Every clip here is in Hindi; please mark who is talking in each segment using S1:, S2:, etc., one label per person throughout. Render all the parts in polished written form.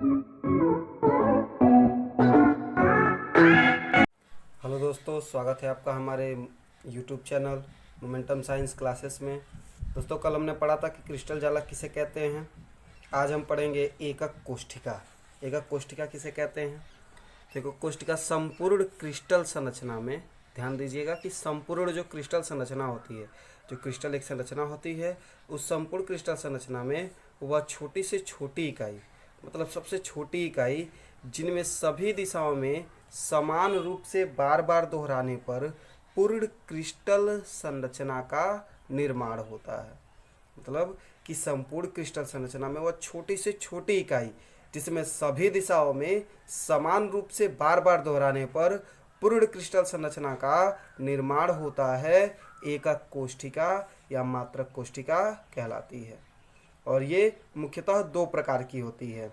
S1: हेलो दोस्तों, स्वागत है आपका हमारे YouTube channel momentum science classes में। दोस्तों, कल हमने पढ़ा था कि क्रिस्टल जालक किसे कहते हैं। आज हम पढ़ेंगे एकक कोष्ठिका। एकक कोष्ठिका किसे कहते हैं? देखो, कोष्ठिका संपूर्ण क्रिस्टल संरचना में, ध्यान दीजिएगा कि संपूर्ण जो क्रिस्टल संरचना होती है, जो क्रिस्टल एक संरचना होती है, उस संपूर्ण क्रिस्टल संरचना में वह छोटी से छोटी इकाई, मतलब सबसे छोटी इकाई, जिनमें सभी दिशाओं में समान रूप से बार बार दोहराने पर पूर्ण क्रिस्टल संरचना का निर्माण होता है। मतलब कि संपूर्ण क्रिस्टल संरचना में वह छोटी से छोटी इकाई जिसमें सभी दिशाओं में समान रूप से बार बार दोहराने पर पूर्ण क्रिस्टल संरचना का निर्माण होता है, एकक कोष्ठिका या मात्रक कोष्ठिका कहलाती है। और ये मुख्यतः दो प्रकार की होती है।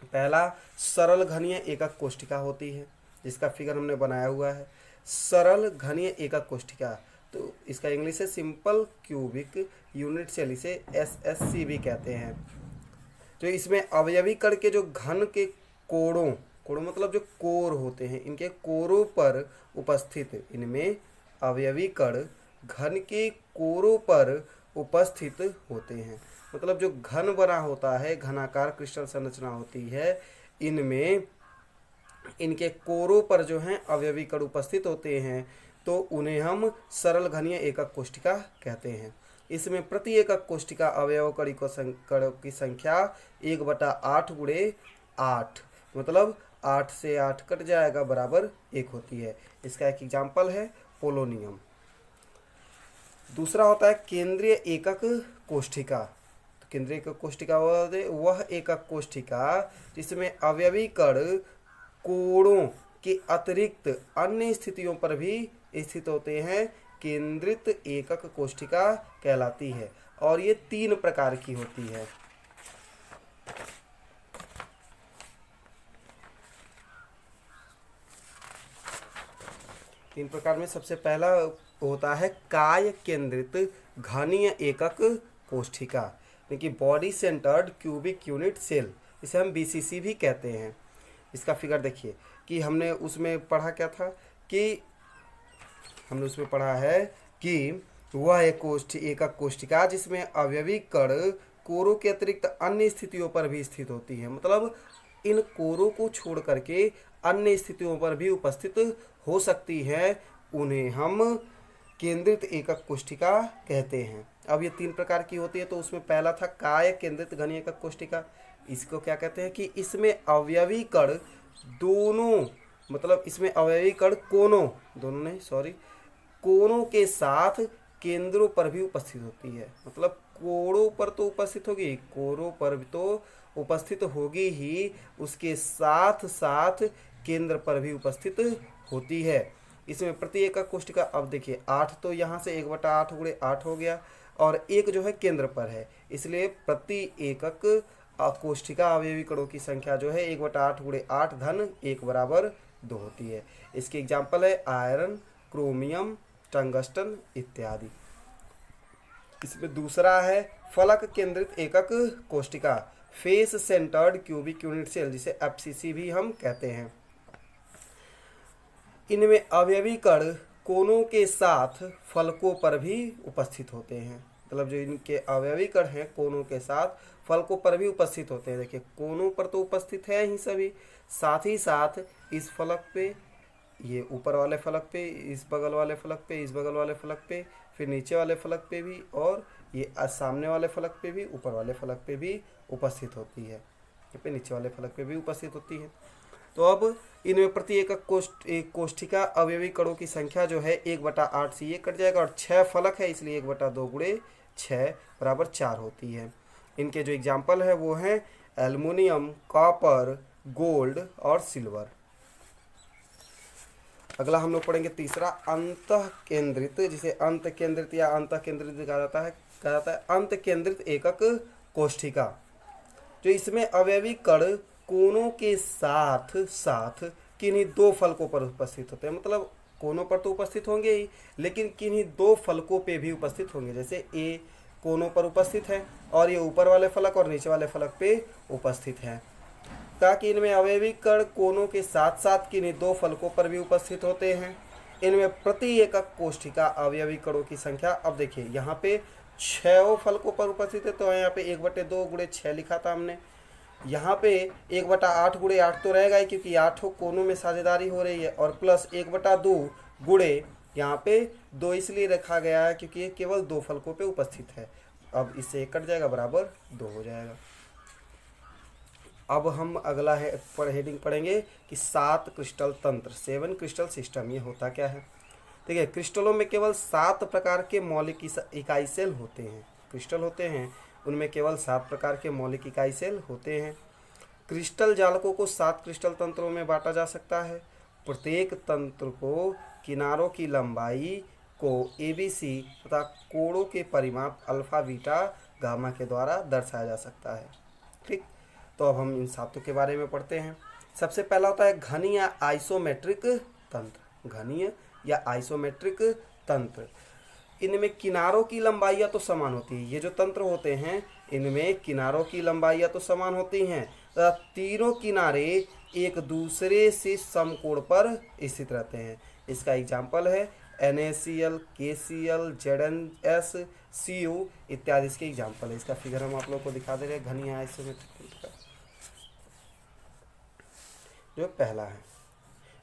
S1: पहला, सरल घनीय एकक कोष्ठिका होती है, जिसका फिगर हमने बनाया हुआ है। सरल घनीय एकक कोष्ठिका, तो इसका इंग्लिश है सिंपल क्यूबिक यूनिट सेल, इसे SSC भी कहते हैं। तो इसमें अवयवी कण के जो घन के कोरों कोरों मतलब जो कोर होते हैं, इनके कोरों पर उपस्थित, इनमें अवयवी कण घन के कोरों पर उपस्थित होते हैं। मतलब जो घन बना होता है, घनाकार क्रिस्टल संरचना होती है, इनमें इनके कोरों पर जो हैं अवयवी कण उपस्थित होते हैं, तो उन्हें हम सरल घनीय एकक कोष्ठिका कहते हैं। इसमें प्रति एकक कोष्ठिका अवयव कणों की संख्या 1/8 गुणे 8, मतलब 8 से 8 कट जाएगा बराबर 1 होती है। इसका एक एग्जाम्पल है पोलोनियम। दूसरा होता है केंद्रीय एकक कोष्ठिका। तो केंद्रीय एकक कोष्ठिका वह एकक कोष्ठिका जिसमें अवयवी कण कोणों के अतिरिक्त अन्य स्थितियों पर भी स्थित होते हैं, केंद्रित एकक कोष्ठिका कहलाती है। और ये 3 प्रकार की होती है। तीन प्रकार में सबसे पहला होता है काय केंद्रित घनीय एकक कोष्ठिका, यानी कि body centred cubic unit cell, इसे हम BCC भी कहते हैं। इसका फिगर देखिए कि हमने उसमें पढ़ा क्या था कि हमने उसमें पढ़ा है कि वह एकक कोष्ठिका जिसमें अवयवी कण कोरों के अतिरिक्त अन्य स्थितियों पर भी स्थित होती है। मतलब इन कोरों को छोड़ करके अन्य स्थितियों पर भी उपस्थित हो सकती है, उन्हें हम केंद्रित एकक कोष्ठिका कहते हैं। अब ये 3 प्रकार की होती है। तो उसमें पहला था काय केंद्रित घनीय एकक कोष्ठिका। इसको क्या कहते हैं कि इसमें अवयवी कण दोनों, मतलब इसमें अवयवी कण कोनों के साथ केंद्रों पर भी उपस्थित होती है। मतलब कोणों पर तो उपस्थित होगी, कोरों पर तो उपस्थित होगी ही, उसके साथ साथ केंद्र पर भी उपस्थित होती है। इसमें प्रति एकक कोष्ठिका, अब देखिए 8 तो यहाँ से 1/8 गुणे 8 हो गया, और 1 जो है केंद्र पर है, इसलिए प्रति एकक कोष्ठिका अवयवी कणों की संख्या जो है 1/8 गुणे 8 धन 1 बराबर 2 होती है। इसके एग्जाम्पल है आयरन, क्रोमियम, टंगस्टन इत्यादि। इसमें दूसरा है फलक केंद्रित एकक कोष्ठिका, face centred cubic unit cell, जिसे FCC भी हम कहते हैं। इनमें अवयवी कण कोनों के साथ फलकों पर भी उपस्थित होते हैं। मतलब जो इनके अवयवी कण हैं कोनों के साथ फलकों पर भी उपस्थित होते हैं। देखिए कोनों पर तो उपस्थित है ही सभी, साथ ही साथ इस फलक पे, ये ऊपर वाले फलक पे, इस बगल वाले फलक पे, इस बगल वाले फलक पे, फिर नीचे वाले फलक पे भी, और ये सामने वाले फलक पे भी, ऊपर वाले फलक पे भी उपस्थित होती है, पे नीचे वाले फलक पे भी उपस्थित होती है। तो अब इनमें प्रति एकक कोष्ठिका अवयवी कणों की संख्या जो है 1/8 से ये कट जाएगा, और 6 फलक है, इसलिए 1/2 गुणे 6 बराबर 4 होती है। इनके जो एग्जाम्पल है वो हैं एल्युमिनियम, कॉपर, गोल्ड और सिल्वर। अगला हम लोग पढ़ेंगे तीसरा, अंतः केंद्रित, जिसे अंत केंद्रित या अंतः केंद्रित कहा जाता है अंत केंद्रित एकक कोष्ठिका, जो इसमें अवयवी कण कोनों के साथ साथ किन्हीं 2 फलकों पर उपस्थित होते हैं। मतलब कोनों पर तो उपस्थित होंगे ही, लेकिन किन्हीं 2 फलकों पे भी उपस्थित होंगे। जैसे ए कोनों पर उपस्थित है, और ये ऊपर वाले फलक और नीचे वाले फलक पे उपस्थित है। कहा कि इनमें अवयवी कण कोनों के साथ साथ किन्हीं दो फलकों पर भी उपस्थित होते हैं। इनमें प्रति एकक कोशिका अवयवी कणों की संख्या, अब देखिए यहाँ पे 6 फलकों पर उपस्थित है, तो यहाँ पे 1/2 गुणे 6 लिखा था हमने। यहाँ पे 1/8 गुणे 8 तो रहेगा ही, क्योंकि 8 कोनों में साझेदारी हो रही है, और प्लस 1/2 गुणे यहाँ पे 2 इसलिए रखा गया है क्योंकि ये केवल 2 फलकों पे उपस्थित है। अब इससे 1 कट जाएगा, बराबर 2 हो जाएगा। अब हम अगला हेडिंग पढ़ेंगे कि 7 क्रिस्टल तंत्र, 7 क्रिस्टल सिस्टम, ये होता क्या है। देखिए, क्रिस्टलों में केवल 7 प्रकार के मौलिक इकाई सेल होते हैं। क्रिस्टल होते हैं उनमें केवल 7 प्रकार के मौलिक इकाई सेल होते हैं। क्रिस्टल जालकों को 7 क्रिस्टल तंत्रों में बांटा जा सकता है। प्रत्येक तंत्र को किनारों की लंबाई को ABC तथा कोणों के परिमाप अल्फा बीटा गामा के द्वारा दर्शाया जा सकता है। ठीक, तो अब हम इन 7 के बारे में पढ़ते हैं। सबसे पहला होता है घनीय या आइसोमेट्रिक तंत्र। घनीय या आइसोमेट्रिक तंत्र, इनमें किनारों की लंबाइयाँ तो समान होती है। ये जो तंत्र होते हैं इनमें किनारों की लंबाइयाँ तो समान होती हैं तथा तीनों किनारे एक दूसरे से समकोण पर स्थित रहते हैं। इसका एग्जाम्पल है NaCl, KCl, ZnS, Cu इत्यादि इसके एग्जाम्पल है। इसका फिगर हम आप लोग को दिखा दे रहे हैं। घनीय आइसोमेट्रिक तंत्र का जो पहला है,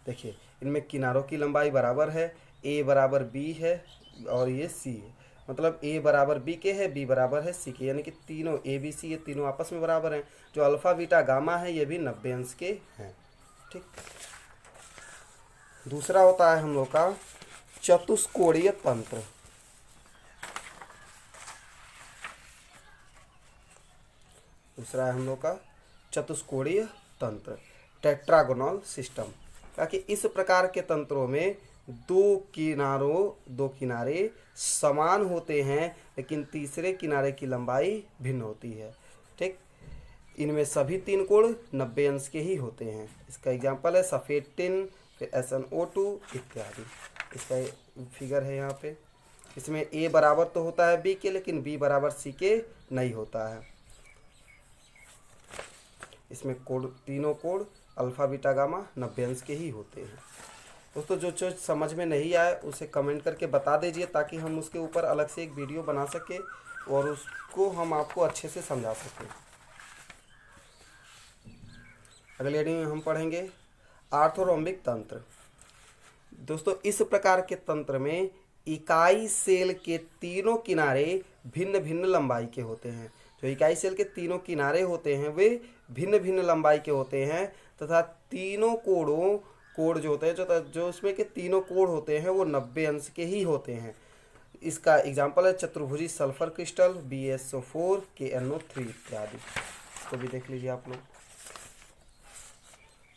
S1: देखिए इनमें किनारों की लंबाई बराबर है, A बराबर B है और ये C है। मतलब A बराबर B के है, B बराबर है C के, यानी कि तीनों ABC ये तीनों आपस में बराबर हैं। जो अल्फा बीटा गामा है ये भी 90 अंश के हैं। ठीक, दूसरा होता है हम लोग का चतुष्कोणीय तंत्र। दूसरा है हम लोग का चतुष्कोणीय तंत्र, टेट्रागोनल सिस्टम। ताकि इस प्रकार के तंत्रों में दो किनारे समान होते हैं, लेकिन तीसरे किनारे की लंबाई भिन्न होती है। ठीक, इनमें सभी 3 कोण 90 अंश के ही होते हैं। इसका एग्जांपल है सफ़ेद टिन, फिर SnO2 इत्यादि। इसका फिगर है यहाँ पे। इसमें A बराबर तो होता है B के, लेकिन B बराबर C के नहीं होता है। इसमें तीनों कोण अल्फा बीटा गामा 90 अंश के ही होते हैं। दोस्तों, जो चीज़ समझ में नहीं आए उसे कमेंट करके बता दीजिए, ताकि हम उसके ऊपर अलग से एक वीडियो बना सके और उसको हम आपको अच्छे से समझा सकें। अगले वीडियो में हम पढ़ेंगे ऑर्थोरोम्बिक तंत्र। दोस्तों, इस प्रकार के तंत्र में इकाई सेल के तीनों किनारे भिन्न भिन्न लंबाई के होते हैं। जो इकाई सेल के तीनों किनारे होते हैं वे भिन्न भिन्न लंबाई के होते हैं तथा तीनों कोण जो होते हैं, जो उसमें के तीनों कोण होते हैं वो 90 अंश के ही होते हैं। इसका एग्जाम्पल है चतुर्भुजी सल्फर क्रिस्टल, BSO4, KNO3 इत्यादि। इसको भी देख लीजिए आप लोग।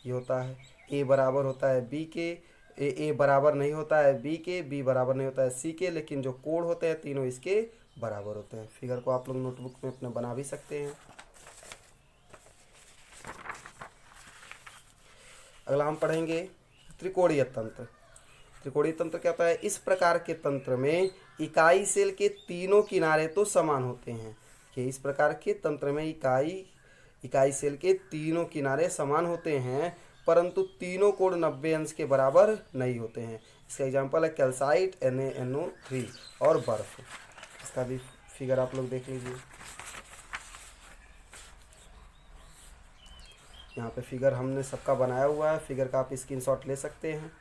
S1: ये होता है A बराबर होता है B के, A बराबर नहीं होता है B के, B बराबर नहीं होता है C के, लेकिन जो कोण होते हैं तीनों इसके बराबर होते हैं। फिगर को आप लोग नोटबुक में अपने बना भी सकते हैं। अगला हम पढ़ेंगे त्रिकोणीय तंत्र। त्रिकोणीय तंत्र क्या होता है। इस प्रकार के तंत्र में इकाई सेल के तीनों किनारे तो समान होते हैं। कि इस प्रकार के तंत्र में इकाई सेल के तीनों किनारे समान होते हैं, परंतु तीनों कोण 90 अंश के बराबर नहीं होते हैं। इसका एग्जाम्पल है कैल्साइट, NaNO3 और बर्फ। इसका भी फिगर आप लोग देख लीजिए। यहाँ पे फिगर हमने सबका बनाया हुआ है। फिगर का आप स्क्रीनशॉट ले सकते हैं।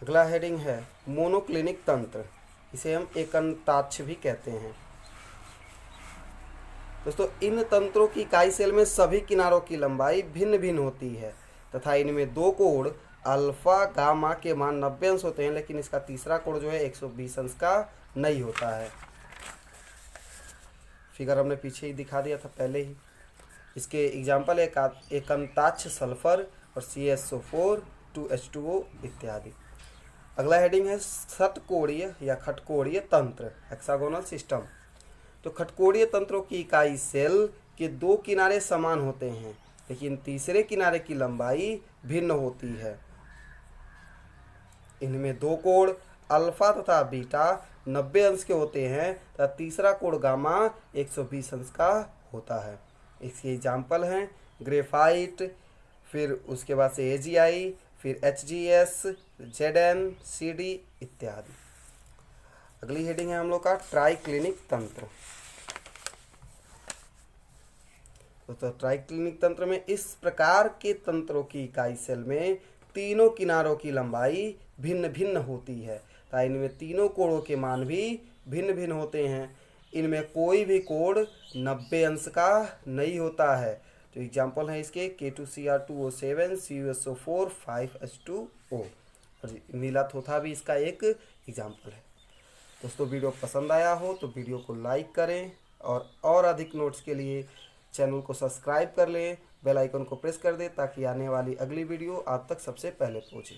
S1: अगला हेडिंग है मोनोक्लिनिक तंत्र। इसे हम एकंताक्ष भी कहते हैं। दोस्तों, इन तंत्रों की इकाई सेल में सभी किनारों की लंबाई भिन्न भिन्न होती है तथा इनमें दो कोण अल्फा गामा के मान 90 अंश होते हैं, लेकिन इसका तीसरा कोण जो है 120 अंश का नहीं होता है। फिगर हमने पीछे ही दिखा दिया था पहले ही। इसके एग्जाम्पल है एकंताक्ष सल्फर और CSO4, 2H2O इत्यादि। अगला हेडिंग है षटकोणीय या खटकोणीय तंत्र, हेक्सागोनल सिस्टम। तो खटकोणीय तंत्रों की इकाई सेल के 2 किनारे समान होते हैं, लेकिन तीसरे किनारे की लंबाई भिन्न होती है। इनमें दो कोण अल्फा तथा बीटा 90 अंश के होते हैं तथा तीसरा कोण गामा 120 अंश का होता है। इसके एग्जाम्पल हैं ग्रेफाइट, फिर उसके बाद से AgI, फिर HgS, Zn, CD इत्यादि। अगली हेडिंग है हम लोग का ट्राइक्लिनिक तंत्र। तो ट्राइक्लिनिक तंत्र में इस प्रकार के तंत्रों की इकाई सेल में तीनों किनारों की लंबाई भिन्न भिन्न होती है तथा इनमें तीनों कोणों के मान भी भिन्न भिन्न होते हैं। इनमें कोई भी कोण 90 अंश का नहीं होता है। तो एग्जाम्पल है इसके K2Cr2O7 CuSO4 5H2O और नीला थोथा भी इसका एक एग्जाम्पल है। दोस्तों वीडियो पसंद आया हो तो वीडियो को लाइक करें और अधिक नोट्स के लिए चैनल को सब्सक्राइब कर लें, बेल आइकन को प्रेस कर दें ताकि आने वाली अगली वीडियो आप तक सबसे पहले पहुंचे।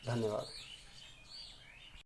S1: धन्यवाद।